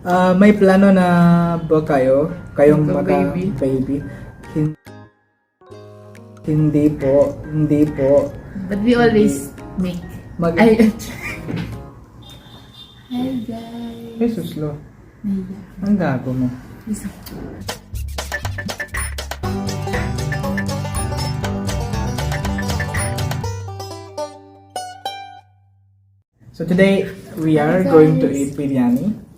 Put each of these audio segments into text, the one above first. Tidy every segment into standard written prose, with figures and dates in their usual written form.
May plano na ba kayong Magka-baby? baby? Hindi po. But we always make. Hi guys. Jesus lo. Naiya. Ang gago mo. Isa. So today, we are going to eat biryani.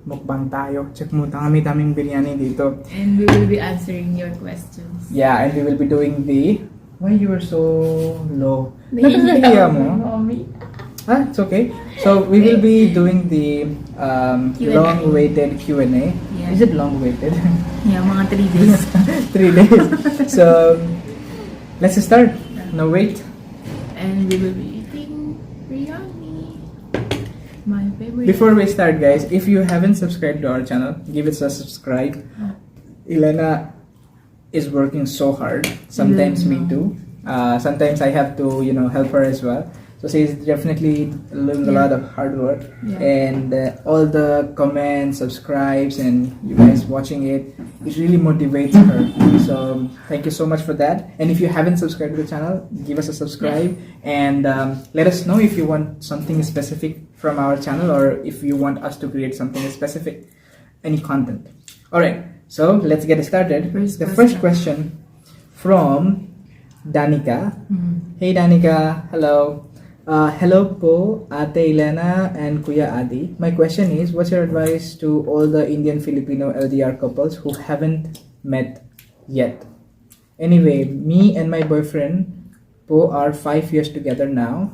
Mukbang tayo. Check mo, daming biryani dito. And we will be answering your questions. Yeah, and we will be doing the... Why you are so low? Naiiyak Nakakahiya ako, mo? Mommy. It's okay. So we will be doing the Q&A. long-awaited Q&A. Yeah. Is it long-awaited? Yeah, mga 3 days. 3 days. So let's start. No wait. And we will be eating biryani. My favorite. Before we start, guys, if you haven't subscribed to our channel, give it a subscribe. Elena is working so hard. Sometimes me too. Sometimes I have to, help her as well. So she's definitely doing a lot of hard work. Yeah. And all the comments, subscribes, and you guys watching it really motivates her. So thank you so much for that. And if you haven't subscribed to the channel, give us a subscribe. And let us know if you want something specific from our channel, or if you want us to create something specific, any content. Alright, so let's get started. First question from Danica. Hey Danica, hello. Hello po, Ate Elena and Kuya Adi. My question is, what's your advice to all the Indian Filipino LDR couples who haven't met yet? Anyway, me and my boyfriend po are 5 years together now,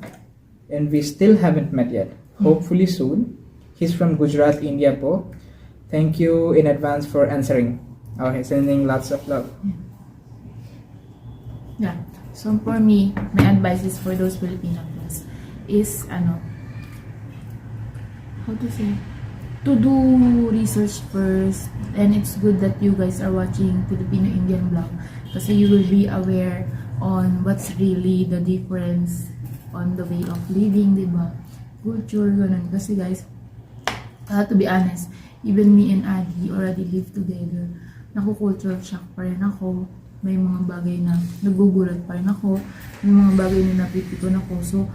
and we still haven't met yet. Hopefully soon. He's from Gujarat, India po. Thank you in advance for answering. Okay, sending lots of love. Yeah. So for me, my advice is for those Filipino couples is how to say, to do research first. And it's good that you guys are watching Filipino Indian Vlog, kasi you will be aware on what's really the difference on the way of living, diba? Culture, ganun. Kasi guys, to be honest, even me and Adi already live together. Naku-culture shock pa rin ako. May mga bagay na nagugulat pa rin ako. May mga bagay na napipikon ako. So,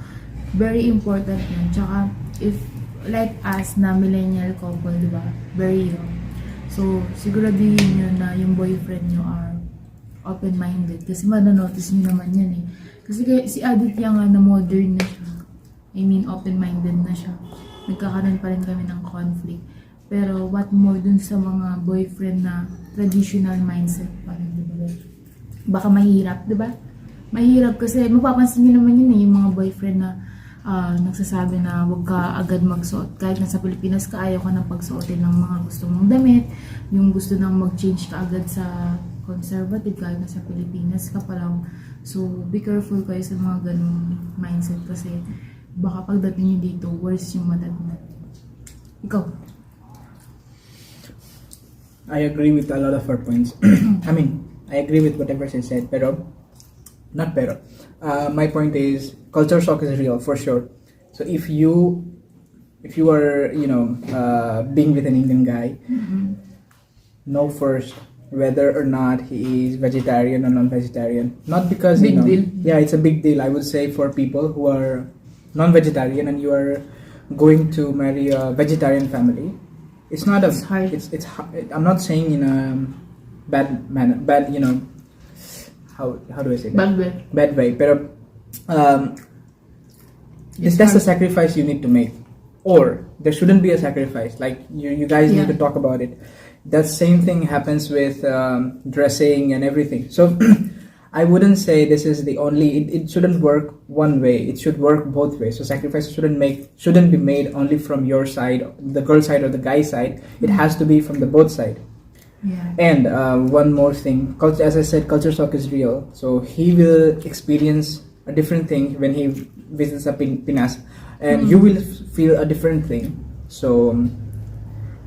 very important yun. Tsaka, if like us na millennial couple, diba? Very young. So, siguraduhin nyo na yung boyfriend nyo are open-minded. Kasi mananotice nyo naman yan eh. Kasi si Aditya nga na modern na siya. I mean, open-minded na siya. Nagkakaroon pa rin kami ng conflict. Pero what more dun sa mga boyfriend na traditional mindset pa rin, diba? Baka mahirap, diba? Mahirap kasi mapapansin nyo naman yun eh, yung mga boyfriend na nagsasabi na huwag ka agad magsuot. Kahit nasa Pilipinas ka, ayaw ka nang pagsuotin ng mga gusto mong damit. Yung gusto nang mag-change ka agad sa conservative, kahit nasa Pilipinas ka pa lang. So, be careful kayo sa mga ganung mindset kasi baka pagdating nyo dito, worse yung matagnan. Ikaw? I agree with a lot of her points. I agree with whatever she said, my point is, culture shock is real for sure. So if you are, being with an Indian guy, know first whether or not he is vegetarian or non-vegetarian. Not because, Big deal. Yeah, it's a big deal, I would say, for people who are non-vegetarian and you are going to marry a vegetarian family. It's not It's hard. It's hard. I'm not saying in a bad manner, how do I say that? Bad way. Pero that's a sacrifice you need to make, or there shouldn't be a sacrifice. Like you guys need to talk about it. That same thing happens with dressing and everything. So I wouldn't say this is the only. It shouldn't work one way. It should work both ways. So sacrifices shouldn't be made only from your side, the girl side or the guy side. It has to be from the both side. Yeah. And one more thing, as I said, culture shock is real. So he will experience a different thing when he visits a Pinas, and you will feel a different thing. So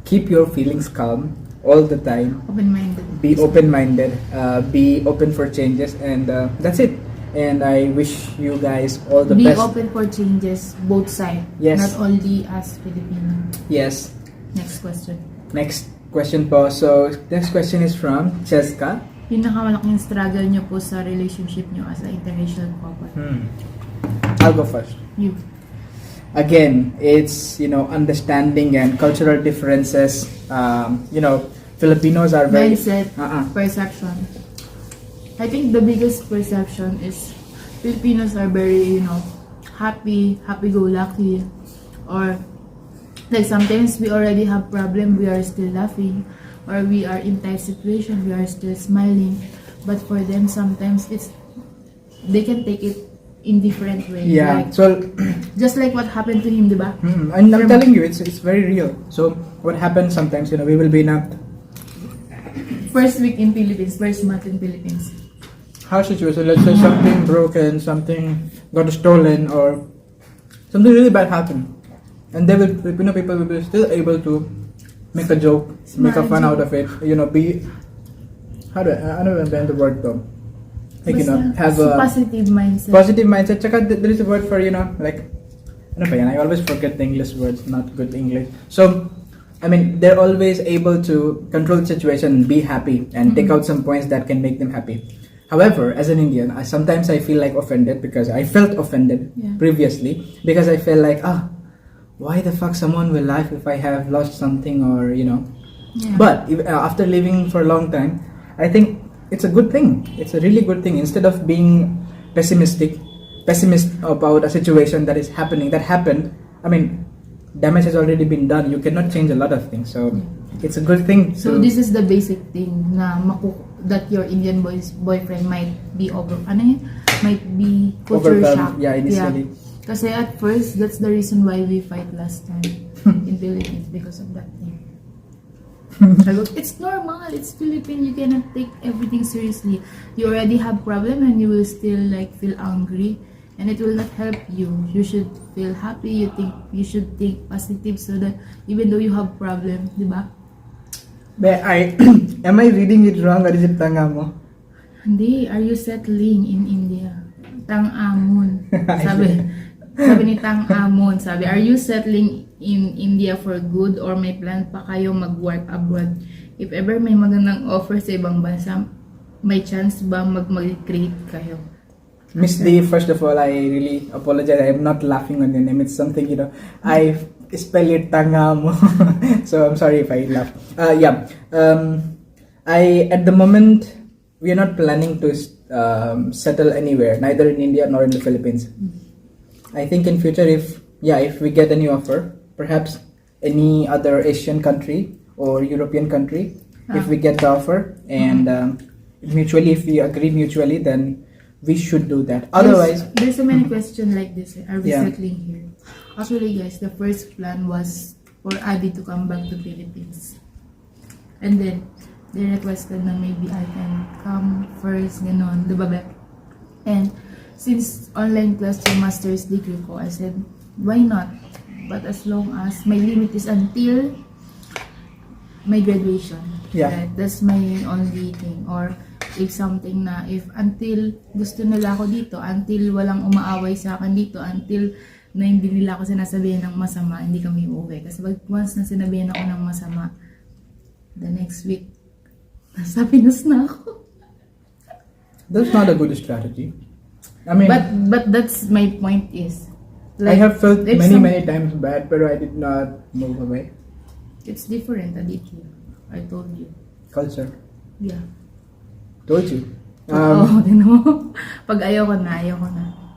keep your feelings calm all the time. Open-minded. Be open-minded. Be open for changes, and that's it. And I wish you guys all the best. Be open for changes, both sides. Yes. Not only as Filipino. Yes. Next question. Next question po. So, next question is from Cheska. Pinakamalaking struggle nyo po sa relationship nyo as an interracial couple? I'll go first. You. Again, it's, understanding and cultural differences. Filipinos are very... Mindset, perception. I think the biggest perception is Filipinos are very, happy-go-lucky. Or, like sometimes we already have problem, we are still laughing. Or we are in tight situation, we are still smiling. But for them, sometimes they can take it in different way. Yeah, like, so just like what happened to him, diba? And I'm telling you, it's very real. So what happens sometimes, we will be in a first week in Philippines, first month in Philippines. How situation? Let's say something broken, something got stolen, or something really bad happened, and Filipino people will be still able to make a joke, make a fun out of it. Be I don't remember the word though. Like have a positive mindset. Positive mindset. Tsaka there is a word for like ano pa yan? I always forget the English words. Not good English. So they're always able to control the situation, be happy, and take out some points that can make them happy. However, as an Indian, sometimes I feel like offended because I felt offended previously because I felt like why the fuck someone will laugh if I have lost something or But after living for a long time, I think it's a good thing. It's a really good thing. Instead of being pessimist about a situation that is happening, that happened. Damage has already been done. You cannot change a lot of things. So it's a good thing. So this is the basic thing na that your Indian boyfriend might be culture shock. Yeah, initially. Kasi at first, that's the reason why we fight last time in Philippines because of that thing. It's normal, it's Philippine, you cannot take everything seriously. You already have problem and you will still feel angry and it will not help you. You should feel happy, you should think positive so that even though you have problem, diba? Am I reading it wrong or is it tanga mo? Hindi, are you settling in India? Tang-amon. Sabi ni Tang-amon, are you settling in India for good or may plan pa kayo mag-work abroad? If ever may magandang offer sa ibang bansa, may chance ba mag-create kayo? Miss D, first of all, I really apologize. I'm not laughing on your name. It's something, I spell it tanga mo. So I'm sorry if I laugh. At the moment, we are not planning to settle anywhere, neither in India nor in the Philippines. I think in future, if we get any offer, perhaps any other Asian country or European country, if we get the offer and if we agree mutually, then we should do that. Otherwise, there's so many questions like this. Are we settling here? Actually, guys, the first plan was for Adi to come back to Philippines, and then they requested na maybe I can come first, ganon, diba ba? And since online class yung master's degree ko, I said, why not? But as long as my limit is until my graduation. Right? That's my only thing. Or if something na, if until gusto nila ako dito, until walang umaaway sa akin dito, until na hindi nila ako sinasabihan ng masama, hindi kami uuwi. Kasi once na sinabihan ako ng masama, the next week, nasa Pinas na ako. That's not a good strategy. But that's my point is. I have felt many times bad, but I did not move away. It's different, Aditya. I told you. Culture. Yeah. Told you. Pag ayoko na.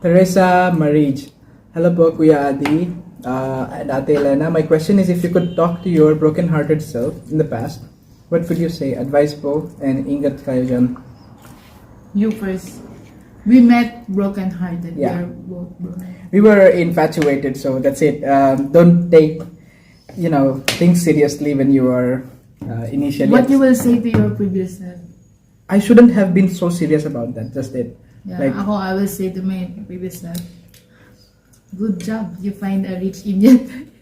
Teresa Marriage. Hello po, Kuya Adi. And Ate Elena. My question is, if you could talk to your broken-hearted self in the past, what would you say? Advice po and ingat kayo dyan. You first. We met broken-hearted. Yeah. We are both broken. We were infatuated, so that's it. Don't take, things seriously when you are initially. What you will say to your previous self? I shouldn't have been so serious about that. Just it. Yeah, I will say to my previous self, good job, you find a rich Indian.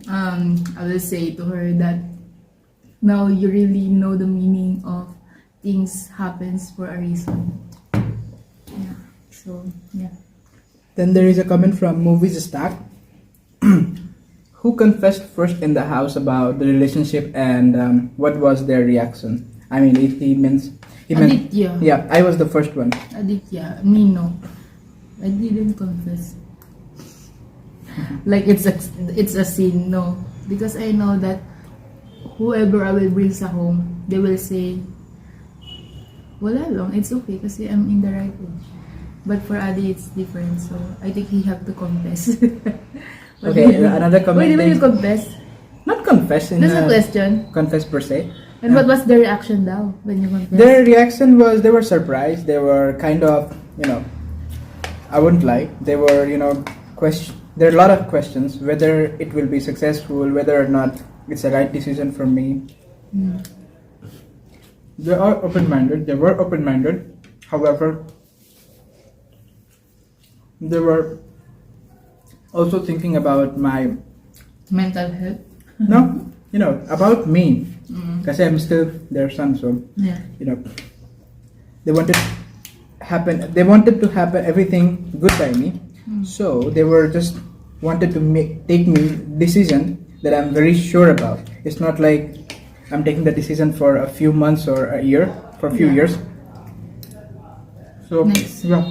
I will say to her that now you really know the meaning of things happens for a reason. Yeah. So yeah. Then there is a comment from Movies Stack. who confessed first in the house about the relationship, and what was their reaction? I mean, he meant. Aditya. Yeah, I was the first one. Aditya, me no. I didn't confess. Like it's a sin, no. Because I know that whoever I will bring sa home, they will say, wala lang, it's okay kasi I'm in the right age. But for Adi, it's different, so I think he have to confess. Okay, another comment. Wait, will you confess? Not confess. That's a question. Confess per se. And what was their reaction daw when you confessed? Their reaction was they were surprised. They were kind of, I wouldn't lie. They were, there are a lot of questions whether it will be successful, whether or not it's the right decision for me. They are open-minded. They were open-minded. However, they were also thinking about my mental health. No, about me. Because I'm still their son, so yeah. They wanted to happen everything good by me. So they were just wanted to take me decision that I'm very sure about. It's not like I'm taking the decision for a few months or a year, for a few years. So next. Yeah.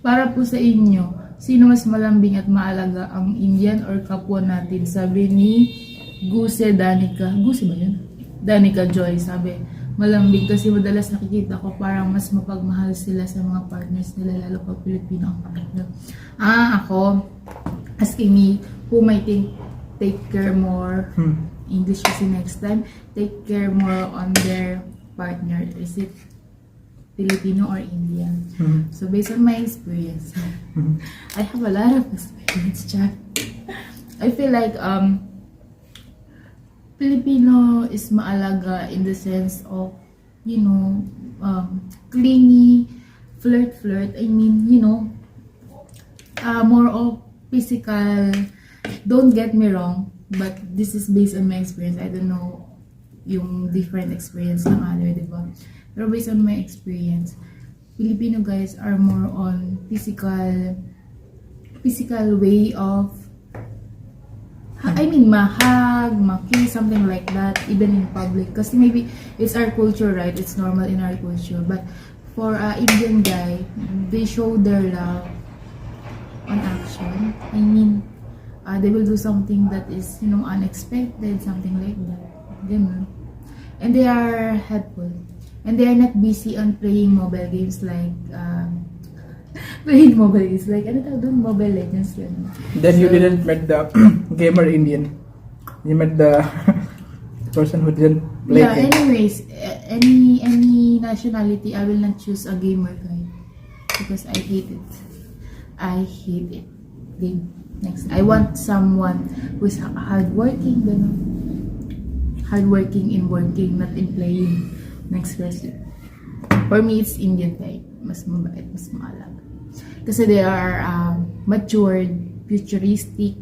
Para po sa inyo, sino mas malambing at maalaga, ang Indian or kapwa natin? Sabi ni Guse Danica. Guse ba yun? Danica Joy, sabi, malambing kasi madalas nakikita ko parang mas mapagmahal sila sa mga partners nila, lalo pag Pilipino ang partner. Ako, asking me, who might take care more, English kasi next time, take care more on their partner. Is it Filipino or Indian? So based on my experience, I have a lot of experience, chat. I feel like Filipino is maalaga in the sense of, clingy, flirt. I mean, more of physical. Don't get me wrong, but this is based on my experience. I don't know yung different experience ng other, diba? Pero based on my experience, Filipino guys are more on physical way of, mahag, ma-kiss, something like that, even in public. Kasi maybe it's our culture, right? It's normal in our culture. But for Indian guy, they show their love on action. They will do something that is, unexpected, something like that. Ganun. And they are helpful. And they are not busy on playing mobile games like, Mobile Legends. Then you didn't met the gamer Indian. You met the person who didn't play. Yeah, anyways, any nationality, I will not choose a gamer guy. Because I hate it. I hate it. Next, I want someone who's hardworking, hardworking in working, not in playing. Next question. For me, it's Indian type. Mas mabait, mas maalag. Kasi they are matured, futuristic.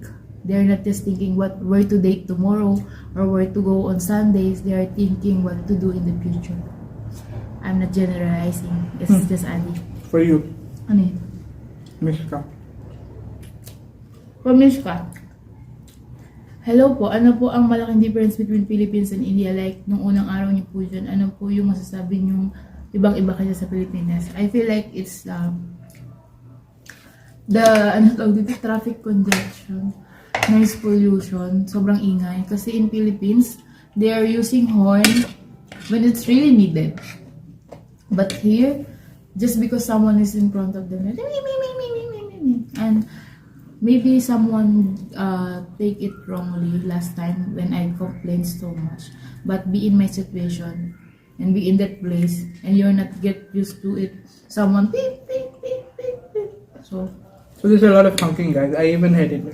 They're not just thinking where to date tomorrow or where to go on Sundays. They are thinking what to do in the future. I'm not generalizing. It's just Adi. For you. Ano yun? Mishka. For Mishka. Hello po, ano po ang malaking difference between Philippines and India? Like, nung unang araw niyo po dyan, ano po yung masasabi niyong ibang-iba kayo sa Pilipinas? I feel like it's traffic congestion, noise pollution, sobrang ingay. Kasi in Philippines, they are using horn when it's really needed. But here, just because someone is in front of them, and maybe someone take it wrongly last time when I complained so much. But be in my situation and be in that place and you're not get used to it. Someone beep, beep, beep, beep, beep. So there's a lot of honking, guys. I even hate it.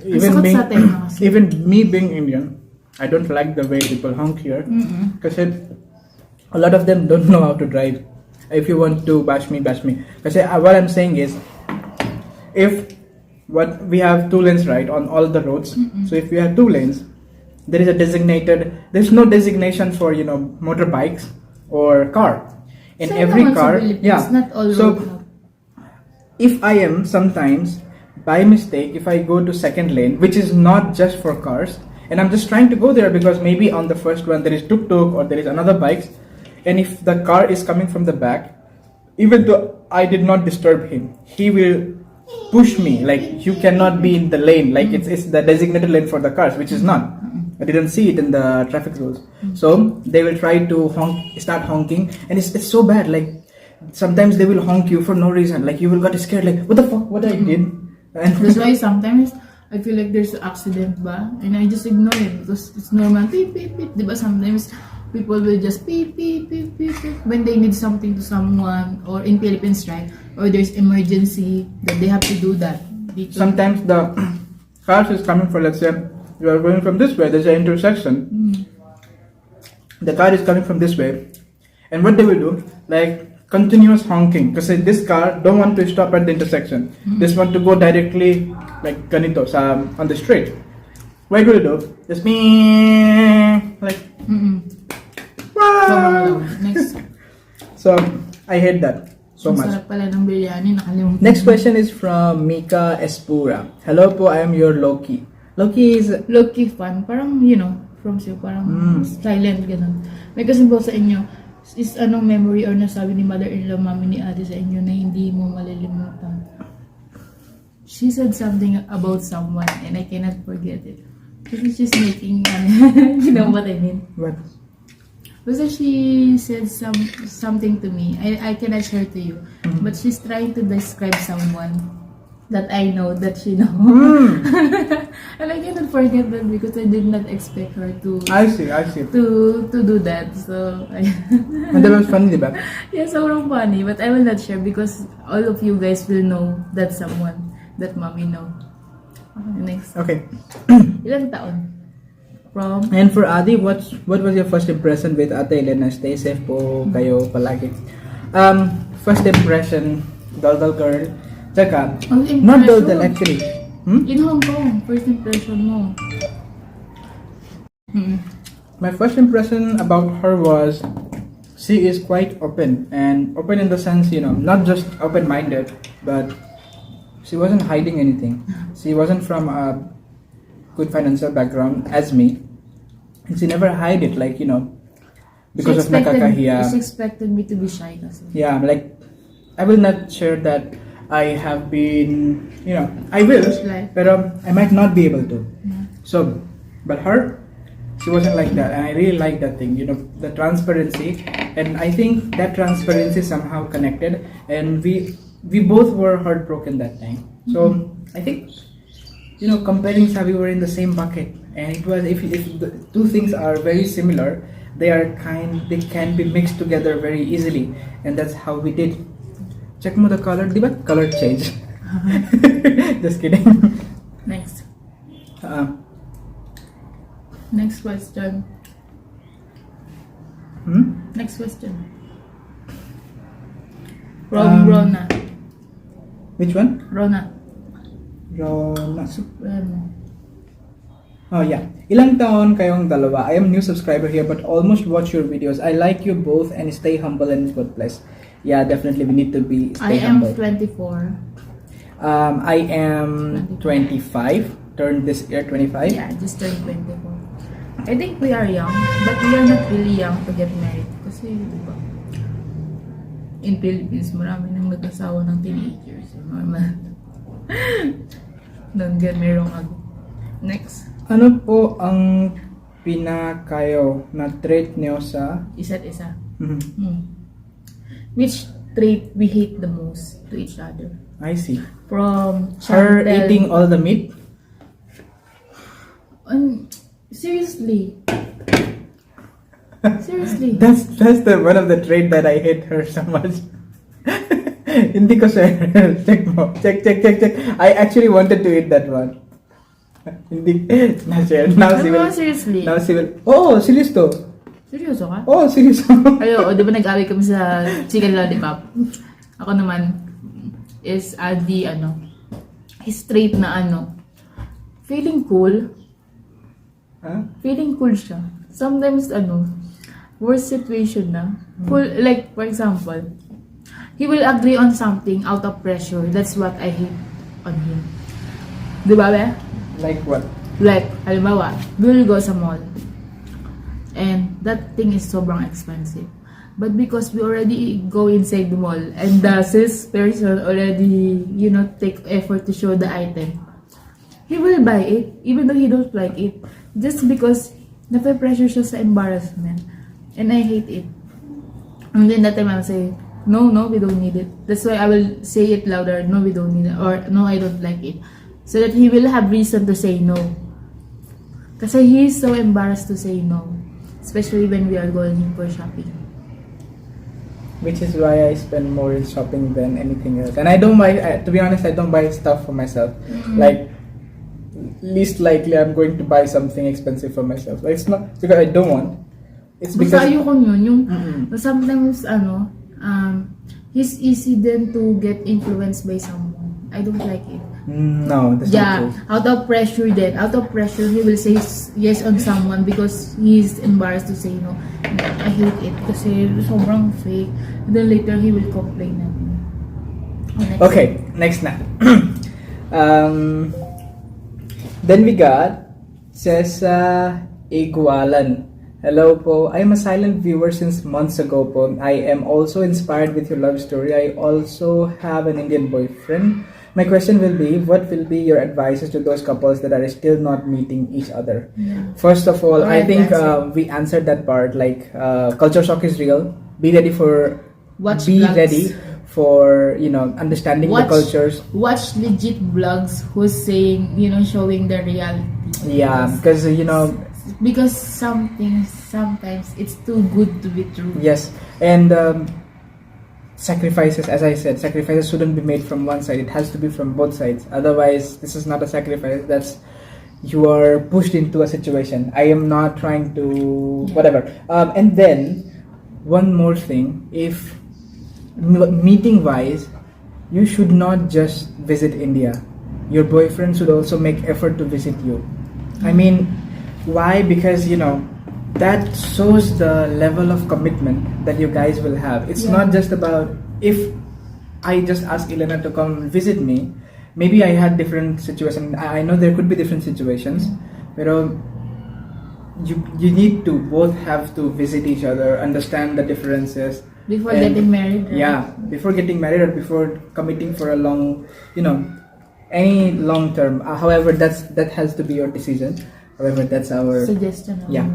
Even me being Indian, I don't like the way people honk here. Because a lot of them don't know how to drive. If you want to bash me, bash me. Because what I'm saying is, we have 2 lanes, right, on all the roads. So if we have 2 lanes, there's no designation for, motorbikes or car. In every car, yeah. Not all so if I am sometimes by mistake, if I go to second lane, which is not just for cars, and I'm just trying to go there because maybe on the first one there is tuk-tuk or there is another bikes, and if the car is coming from the back, even though I did not disturb him, he will push me like you cannot be in the lane, like it's the designated lane for the cars, which is not. I didn't see it in the traffic rules. So they will try to start honking, and it's so bad. Like sometimes they will honk you for no reason. Like you will get scared. Like what the fuck? What I did? And that's why sometimes I feel like there's an accident ba, and I just ignore it because it's normal. Beep beep beep. Diba sometimes people will just beep beep beep beep beep when they need something to someone, or in Philippines, right? Or there's emergency that they have to do that. Sometimes the cars is coming for, let's say you are going from this way. There's an intersection. The car is coming from this way, and what they will do, like continuous honking, because this car don't want to stop at the intersection. Just want to go directly like ganito on the street. What will do? Just me like. Wow. Next. So I hate that so much. Sarap pala ng biryani, nakalimutan. Next question is from Mika Espura. Hello po, I am your Loki. Loki is Loki fan, parang from you, parang silent ganun. May kasi po sa inyo is anong memory or nasabi ni mother-in-law, mami ni ate sa inyo na hindi mo malilimutan? She said something about someone and I cannot forget it. Because she's making, you know what I mean? what? Because she said something to me. I cannot share to you. But she's trying to describe someone that I know, that she know. And I cannot forget that because I did not expect her to. I see. To do that. So, And that was funny, diba? yeah, sobrang funny. But I will not share because all of you guys will know that someone that mommy know. Next. Okay. Ilang taon? From? And for Adi, what was your first impression with Ate Elena? Stay safe po kayo palagi. First impression, dal girl. Tsaka, not dal actually. In Hong Kong, first impression mo. My first impression about her was she is quite open, and open in the sense, not just open-minded, but she wasn't hiding anything. She wasn't from a good financial background as me, and she never hide it, like, because of nakakahiya. She expected me to be shy kasi. Yeah, like, I will not share that I have been, I will, but I might not be able to. Yeah. So, but her, she wasn't like that, and I really like that thing, the transparency, and I think that transparency somehow connected, and we both were heartbroken that time. So I think, comparing we were in the same bucket, and it was if the two things are very similar, they can be mixed together very easily, and that's how we did. Check mo the color, di ba? Color change. Just kidding. Next. Next question. Next question. From Rona. Which one? Rona. Supremo. Oh yeah. Ilang taon kayong dalawa? I am new subscriber here but almost watch your videos. I like you both and stay humble and good place. Yeah, definitely we need to stay humble. I am 24. I am 25. Turned this year 25. Yeah, just turned 24. I think we are young, but we are not really young to get married. Kasi, diba, in Philippines, marami nang nag-asawa ng teenagers. Normal. Don't get me wrong. Next. Ano po ang pinakayo na trait niyo sa isa't isa? Which trait we hate the most to each other? I see. From her eating all the meat? Seriously. Seriously. That's one of the trait that I hate her so much. Hindi ko share. Check mo. Check. I actually wanted to eat that one. Hindi na-share. Now seriously. Now she will. Oh, serious to. Seryoso ka? Oh, serious. Ayo, di ba nag-away kami sa chicken lollipop? Ako naman is straight na feeling cool. Huh? Feeling cool siya. Sometimes worst situation na. Cool, like for example, he will agree on something out of pressure. That's what I hate on him. Di ba, be? Like what? Like, halimbawa, we will go sa mall. And that thing is sobrang expensive. But because we already go inside the mall and the salesperson already, take effort to show the item, he will buy it even though he don't like it. Just because nape-pressure siya sa embarrassment. And I hate it. And then that time I'll say, no, we don't need it. That's why I will say it louder, no, we don't need it. Or, no, I don't like it. So that he will have reason to say no. Kasi he is so embarrassed to say no. Especially when we are going for shopping. Which is why I spend more in shopping than anything else. And I don't buy, to be honest, I don't buy stuff for myself. Like, least likely I'm going to buy something expensive for myself. Like, it's not because I don't want. It's because... Basta ayoko yun. Yung, sometimes, it's easy then to get influenced by someone. I don't like it. No, that's not true. Out of pressure, he will say yes on someone because he's embarrassed to say no. I hate it kasi sobrang fake. And then later he will complain na. Okay, next na. Then we got Cesa Igualan. Hello po. I am a silent viewer since months ago po. I am also inspired with your love story. I also have an Indian boyfriend. My question will be, what will be your advices to those couples that are still not meeting each other? Yeah. First of all, I think we answered that part. Like, culture shock is real. Be ready for ready for understanding the cultures. Watch legit vlogs who's saying showing the reality. Yeah, because because sometimes it's too good to be true. Yes, and sacrifices, as I said, sacrifices shouldn't be made from one side. It has to be from both sides. Otherwise, this is not a sacrifice. That's you are pushed into a situation. I am not trying to whatever. And then one more thing: if meeting wise, you should not just visit India. Your boyfriend should also make effort to visit you. I mean, why? Because that shows the level of commitment that you guys will have. It's not just about if I just ask Elena to come visit me. Maybe I had different situations. I know there could be different situations, but you need to both have to visit each other, understand the differences before getting married. Right? Yeah, before getting married or before committing for a long, any long term. However, that has to be your decision. However, that's our suggestion. Yeah.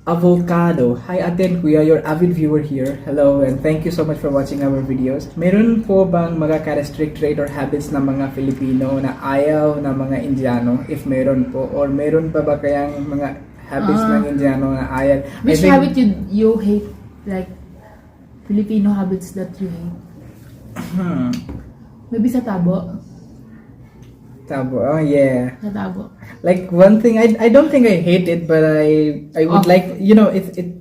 Avocado. Hi Adele, we are your avid viewer here. Hello and thank you so much for watching our videos. Meron po bang mga characteristic trait or habits ng mga Filipino na ayaw ng mga Indiano? If meron po, or meron pa ba kayang mga habits ng Indiano na ayaw? Which habit you hate? Like Filipino habits that you hate? Maybe sa tabo. Tabo, oh yeah. Sa tabo. Like one thing, I don't think I hate it, but I would like, it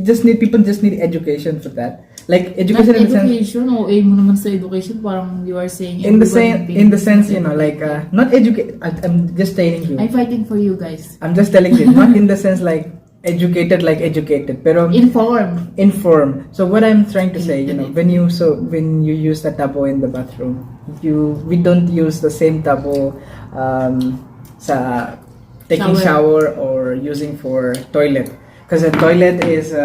just need, people just need education for that. Like education in the sense. Education o aim mo naman sa education, parang you are saying. In the sense, like not educate. I'm just telling you. I'm fighting for you guys. I'm just telling you, not in the sense like educated, pero inform. So what I'm trying to say, when you use the tabo in the bathroom, we don't use the same tabo sa taking shower or using for toilet, because a toilet is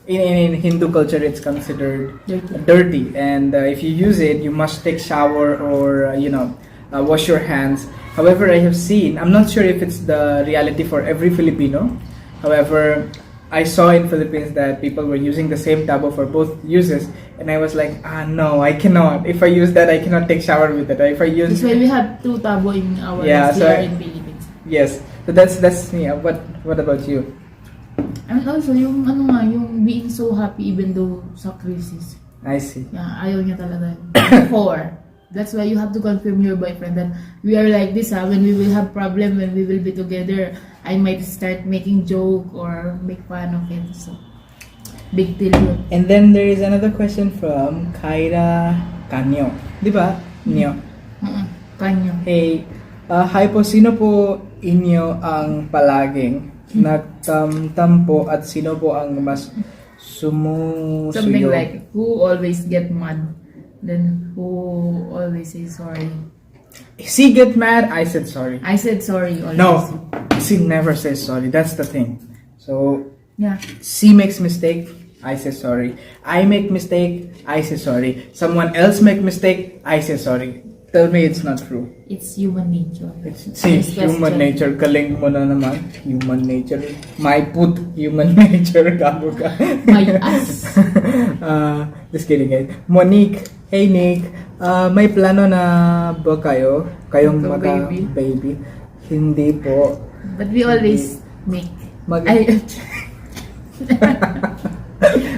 in Hindu culture it's considered dirty, and if you use it you must take shower or wash your hands. However, I have seen, I'm not sure if it's the reality for every Filipino. However, I saw in Philippines that people were using the same tabo for both uses, and I was like, no, I cannot. If I use that, I cannot take shower with it. If I use, that's why we have two tabo in our in Philippines. Yes, so that's me. What about you? And also yung being so happy even though sa crisis. I see. Yeah, ayaw niya talaga. Before. That's why you have to confirm your boyfriend that we are like this. When we will have problem, when we will be together, I might start making joke or make fun of it. So big deal. And then there is another question from Kyra Kanyo. Diba? Nyo. Kanyo. Hey, hi po. Sino po inyo ang palaging nagtampo at sino po ang mas sumusuyo? Something like who always get mad, then who always say sorry. She get mad, I said sorry. I said sorry always. No, she never says sorry. That's the thing. So Yeah. she makes mistake, I say sorry. I make mistake, I say sorry. Someone else make mistake, I say sorry. Tell me it's not true. It's human nature. See, Next human question. nature. Galing mo na naman. Human nature. My put human nature. Gago ka. My ass. Just kidding guys. Monique. Hey Nick. May plano na ba kayo? Kayong Magka-baby? baby? Hindi po. But we always make. Mag- I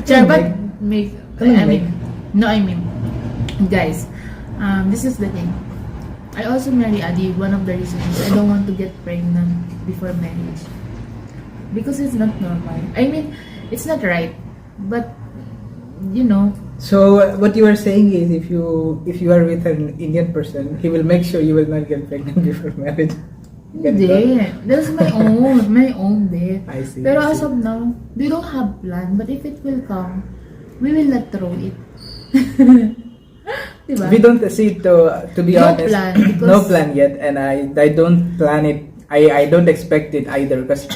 Sure, but make. I mean, guys, this is the thing. I also marry Adi. One of the reasons I don't want to get pregnant before marriage because it's not normal. I mean, it's not right. But you know. So what you are saying is, if you are with an Indian person, he will make sure you will not get pregnant before marriage. Hindi. That's my own babe. I see. Pero I as see. of now, we don't have plan. But if it will come, we will not throw it. Diba? We don't see to be No honest. plan, because- No plan yet, and I don't plan it. I don't expect it either because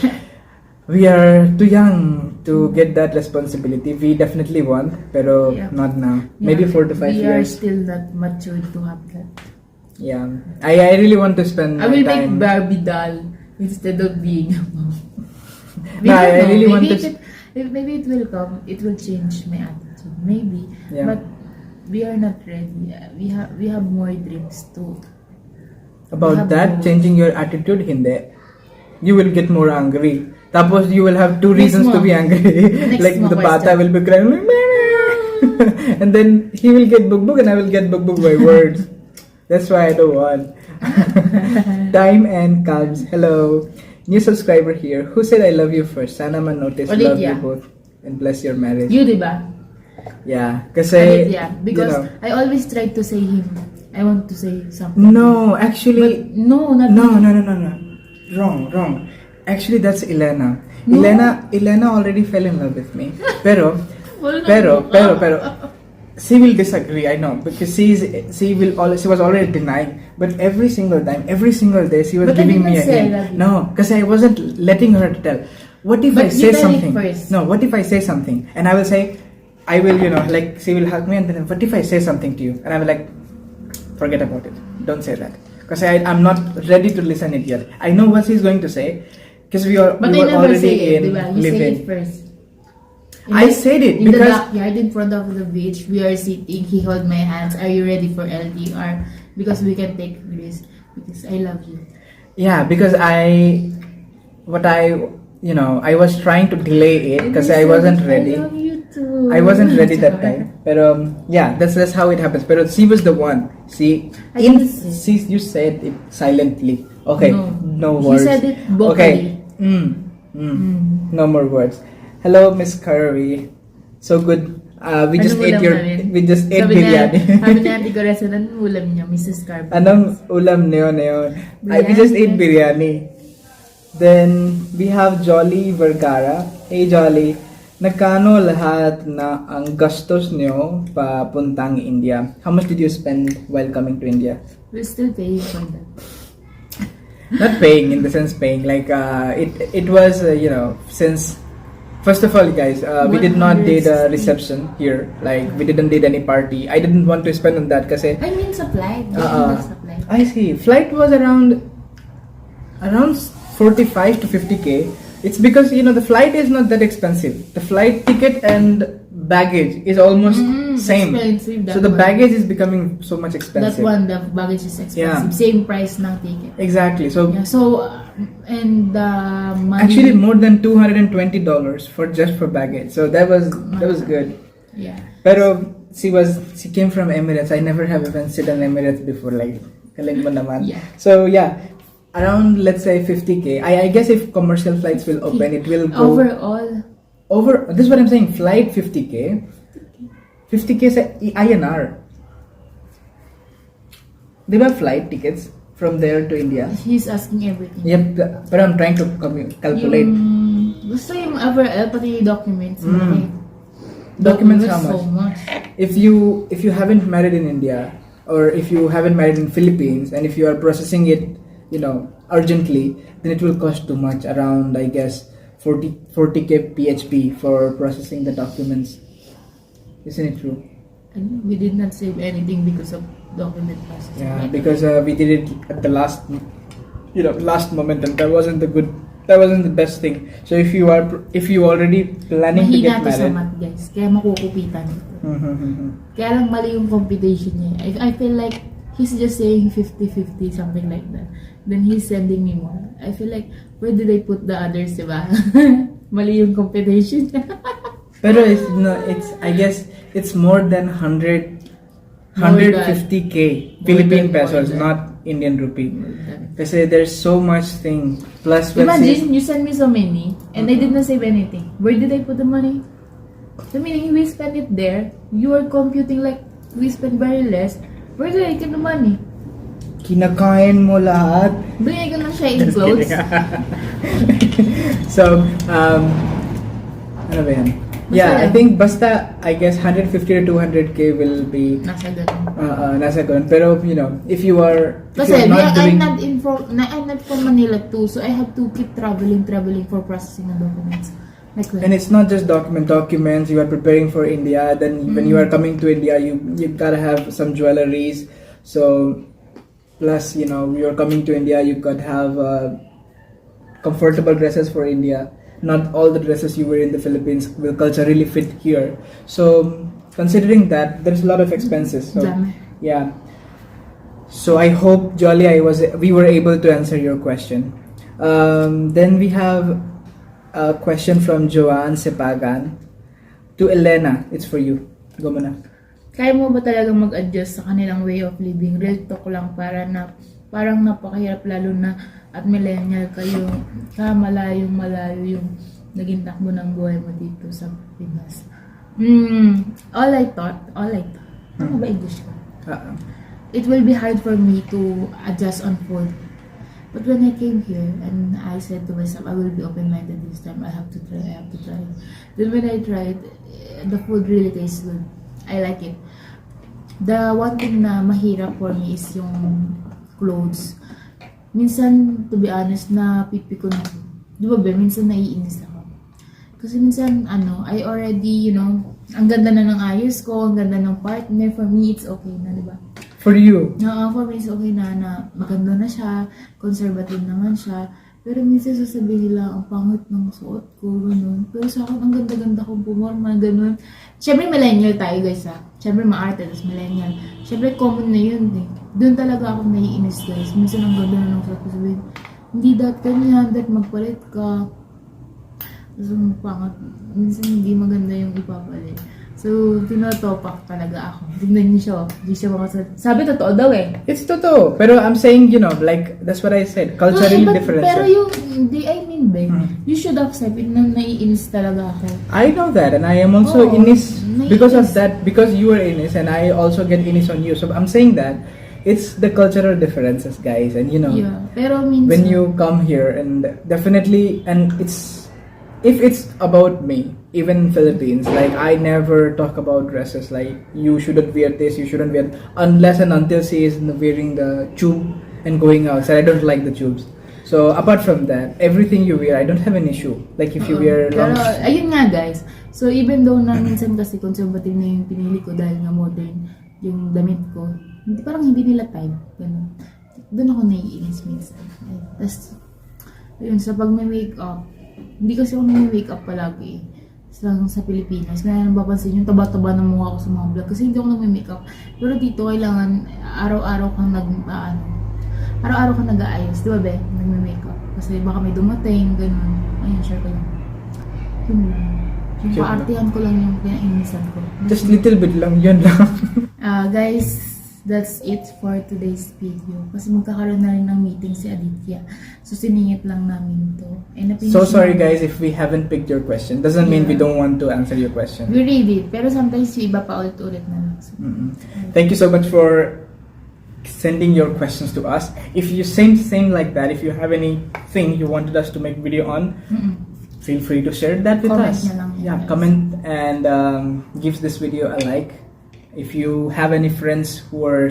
we are too young to get that responsibility. We definitely want, pero Yeah. not now. Yeah, Maybe 4 to 5 we are years. still not matured to have that. Yeah, I really want to spend I my will make time. Barbie doll instead of being a mom. We No, don't I know. really want Maybe to. maybe it will come. It will change my attitude. Maybe, Yeah. but we are not ready. We have more dreams too. We About have that, goals. changing your attitude, hindi. You will get more angry. Tapos you will have two Next reasons to mo. be angry. Next Like mo the bata question. will be crying, and then he will get bugbog and I will get bugbog by words. That's why I don't want. Time and Cubs. Hello. New subscriber here. Who said I love you first? Sana man notice. Love you Olivia. both. And bless your marriage. You, diba? Yeah. Kasi, Yeah, because you know, I always try to say him. I want to say something. no, actually, But no, not No. Wrong. Actually, that's Elena. No. Elena already fell in love with me. Pero, Wala. she will disagree. I know because she was already denying. But every single time, every single day, she was But I giving me a didn't say I hint. love you. No, because I wasn't letting her tell. What if I But say you tell it something? first. No, what if I say something and I will say, I will, like she will hug me and then what if I say something to you and I will like, forget about it. Don't say that. Because I'm not ready to listen it yet. I know what she's going to say. Because we were But I never already say it, in diba? You say live-in. it first. I said it in because the backyard in front of the beach, we are sitting. He held my hands. Are you ready for LDR? Because we can take risks. Because I love you. yeah, because I was trying to delay it because I wasn't ready. I love you too. I wasn't ready that time. But yeah, that's how it happens. But she was the one. See, I didn't say. you said it silently. Okay, no He words. said it vocally. Okay. No more words. Hello, Miss Curry. So good. We just ate biryani. Sabi niya, Ate Coresa, anong ulam niya, Mrs. Carver? Anong ulam niyo? We just ate biryani. Then we have Jolly Vergara. Hey Jolly, nagkano lahat na ang gastos niyo papuntang India? How much did you spend while coming to India? We're still paying for that. Not paying in the sense paying, like it was since. First of all, guys, we did not did a reception here. Like, we didn't did any party. I didn't want to spend on that kasi. I mean, supply. Supply. I see. Flight was around 45 to 50K. It's because, the flight is not that expensive. The flight ticket and baggage is almost same. Expensive, that So the one. baggage is becoming so much expensive. That one, the baggage is expensive. Yeah. Same price ng ticket. Exactly. So Yeah, so, and the money... actually more than $220 for baggage. So that was good. Yeah. Pero she came from Emirates. I never have even sit on Emirates before. Like, galing mo naman. Yeah. So yeah, around let's say 50K. I guess if commercial flights will open, it will go over. This is what I'm saying. Flight 50K. 50K sa INR. They have flight tickets from there to India. He's asking everything. Yep, but I'm trying to calculate. Gusto yung overall, pati documents. Documents how So much? much. If you haven't married in India, or if you haven't married in Philippines, and if you are processing it, urgently, then it will cost too much, around, I guess, 40k PHP for processing the documents. Isn't it true? And we did not save anything because of document processing. Yeah, because we did it at the last moment, and that wasn't the best thing. So if you already planning to get Mahina to sa married, math, guys. Kaya makukupitan ito. Kaya lang mali yung computation niya. I feel like he's just saying 50-50, something like that. Then he's sending me more. I feel like, where did I put the others, diba? Mali yung computation niya. pero I guess it's more than 150k Philippine pesos, not Indian rupee. Kasi there's so much thing. Plus, imagine, you send me so many, and I did not save anything. Where did I put the money? So meaning, we spend it there. You are computing like, we spend very less. Where did I get the money? Kinakain mo lahat. Bigay ko na siya in clothes. So, ano ba yan? Yeah, I think basta, I guess 150 to 200k will be Nasa ganun. Nasa ganun. Pero, if you are Kasi not doing... I'm not from Manila too, so I have to keep traveling for processing ng documents. Like And it's not just documents, you are preparing for India, then when you are coming to India, you gotta have some jewelries. So, plus, you're coming to India, you could have comfortable dresses for India. Not all the dresses you wear in the Philippines will culturally fit here. So, considering that, there's a lot of expenses. So, yeah. So, I hope, Jolly, we were able to answer your question. Then we have a question from Joanne Sepagan. To Elena, it's for you. Go muna. Kaya mo ba talagang mag-adjust sa kanilang way of living? Real talk lang, parang napakahirap, lalo na at millennial kayo, malayo yung naging takbo ng buhay mo dito sa Pinas. All I thought, ano ba English ko? It will be hard for me to adjust on food. But when I came here and I said to myself, I will be open-minded this time, I have to try. Then when I tried, the food really tastes good. I like it. The one thing na mahirap for me is yung clothes. Minsan, to be honest, na pipi ko na. Di ba ba? Minsan naiinis ako. Kasi minsan, I already, ang ganda na ng ayos ko, ang ganda ng partner. For me, it's okay na, di ba? For you? For me, it's okay na maganda na siya, conservative naman siya. Pero minsan sasabihin nila, ang pangit ng suot ko, gano'n. Pero sa akin, ang ganda-ganda kong pumorma, gano'n. Siyempre, millennial tayo, guys, ha? Siyempre, maarte, tapos millennial. Siyempre, common na yun, eh. Doon talaga ako naiinis, guys. Minsan, ang ganda na ng suot ko, sabihin, hindi that magpalit ka. Tapos, ang pangat. Minsan, hindi maganda yung ipapalit. So, tinotopak talaga ako. Tignan niyo siya, hindi siya sabi, totoo daw eh. It's totoo. Pero I'm saying, like, that's what I said. Culturally different. Pero you should accept it na naiinis talaga ako. I know that, and I am also inis because of that, because you are inis, and I also get inis on you. So, I'm saying that it's the cultural differences, guys. And, yeah, pero minsan, when you come here, and definitely, and if it's about me, even in Philippines, like, I never talk about dresses, like, you shouldn't wear this, you shouldn't wear, unless and until she is wearing the tube and going outside. I don't like the tubes. So, apart from that, everything you wear, I don't have an issue. Like, if you wear long... Pero, ayun nga, guys. So, even though na minsan kasi conservative na yung pinili ko dahil nga modern yung damit ko, parang hindi nila type. Ganun. Doon ako naiinis minsan. Tapos, ayun, sa pag may make-up, hindi kasi ako nag-make-up palagi sa Pilipinas. Kaya napapansin yung taba-taba ng mukha ko sa mga vlog kasi hindi ako nag-makeup. Pero dito kailangan araw-araw kang araw-araw kang nag-aayos, di ba be? Nag-makeup. Kasi baka may dumating, ganun. Ayun, share ko lang. Yun lang. Yung paartihan ko lang yung pinainisan ko. Just little bit lang, yun lang. Guys, that's it for today's video. Kasi magkakaroon na rin ng meeting si Aditya. So, siningit lang namin to. So sorry guys if we haven't picked your question. Doesn't mean we don't want to answer your question. We read it. Pero sometimes yung iba pa ulit-ulit na lang. So, thank you so much for sending your questions to us. If you same like that, if you have anything you wanted us to make video on, feel free to share that with comment us. na lang. Yeah, comment and give this video a like. If you have any friends who are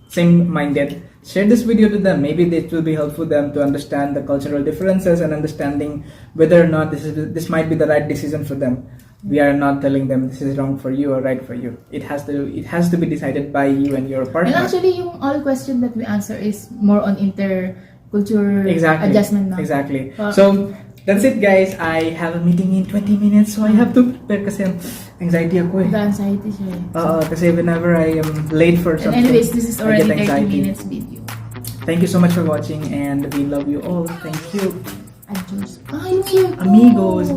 same-minded, share this video to them. Maybe it will be helpful to them to understand the cultural differences and understanding whether or not this might be the right decision for them. We are not telling them this is wrong for you or right for you. It has to be decided by you and your partner. And actually, yung all question that we answer is more on intercultural adjustment na. Exactly. So that's it, guys. I have a meeting in 20 minutes, so I have to prepare kasi anxiety ako eh. The anxiety siya eh. Kasi whenever I am late for something, and anyways, this is already I get 30 anxiety. minutes video. Thank you so much for watching, and we love you all. Thank you. Adios. Yung ear ko. Amigos.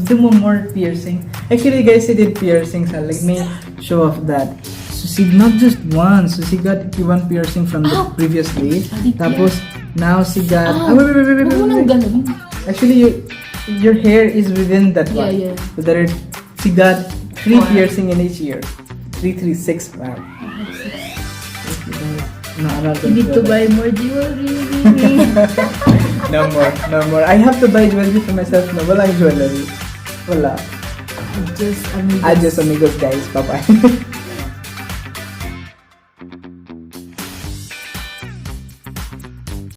Do more piercing. Actually, guys, she did piercings. Let me show off that. So she not just one. So she got one piercing from the previous day. Tapos now she got. Wait. Actually, your hair is within that one. Yeah. So she got 3 piercing in each ear. 6. Wow. You need to buy more jewelry. No more. I have to buy jewelry for myself. No, walang jewelry. Wala. Just amigos. Adios amigos, guys. Bye-bye.